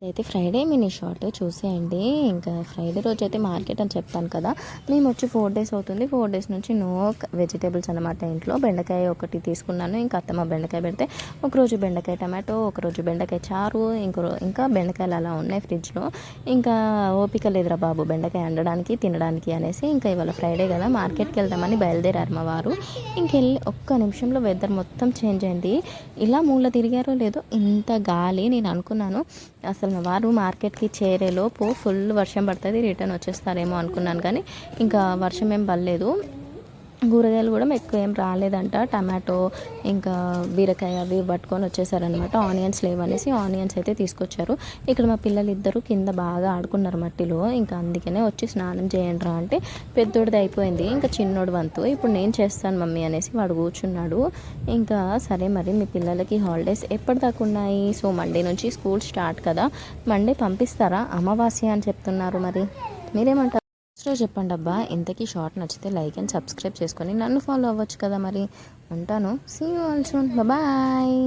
అయితే Friday mini short చూసేయండి. ఇంకా ఫ్రైడే రోజు అయితే మార్కెట్ అని చెప్తాను కదా, మేము వచ్చి 4 days అవుతుంది. 4 days నుంచి నో వెజిటేబుల్స్ అనమాట. ఇంట్లో బెండకాయ ఒకటి తీసుకున్నాను. ఇంకా అత్తమ్మ బెండకాయ పెడితే ఒకరోజు బెండకాయ టమాటో, ఒకరోజు బెండకాయ చారు, ఇంకా బెండకాయలు అలా ఉన్నాయి ఫ్రిడ్జ్లో. ఇంకా ఓపిక లేదురా బాబు బెండకాయ వండడానికి తినడానికి అనేసి ఇంకా ఇవాళ ఫ్రైడే కదా మార్కెట్కి వెళ్దామని బయలుదేరారు మా వారు. ఇంకెళ్ళి ఒక్క నిమిషంలో వెదర్ మొత్తం చేంజ్ అయింది. ఇలా మూల తిరిగారో లేదో ఇంత గాలి. నేను అనుకున్నాను అసలు మా వారు మార్కెట్కి చేరేలోపు ఫుల్ వర్షం పడుతుంది, రిటర్న్ వచ్చేస్తారేమో అనుకున్నాను. కానీ ఇంకా వర్షం ఏం పడలేదు. కూరగాయలు కూడా ఎక్కువ ఏం రాలేదంట. టమాటో ఇంకా బీరకాయ అవి పట్టుకొని వచ్చేసారనమాట. ఆనియన్స్ లేవనేసి ఆనియన్స్ అయితే తీసుకొచ్చారు. ఇక్కడ మా పిల్లలు ఇద్దరు కింద బాగా ఆడుకున్నారు మట్టిలో. ఇంకా అందుకనే వచ్చి స్నానం చేయండి రా అంటే పెద్దోడిది అయిపోయింది, ఇంకా చిన్నోడు వంతు ఇప్పుడు నేను చేస్తాను మమ్మీ అనేసి వాడు కూర్చున్నాడు. ఇంకా సరే మరి మీ పిల్లలకి హాలిడేస్ ఎప్పటిదాకా ఉన్నాయి? సో మండే నుంచి స్కూల్ స్టార్ట్ కదా, మండే పంపిస్తారా? అమావాస్య అని చెప్తున్నారు, మరి మీరేమంటారు? చెప్పండి అబ్బా. ఇంతకీ షార్ట్ నచ్చితే లైక్ అండ్ సబ్స్క్రైబ్ చేసుకొని నన్ను ఫాలో అవ్వచ్చు కదా. మరి ఉంటాను. See you all soon. Bye.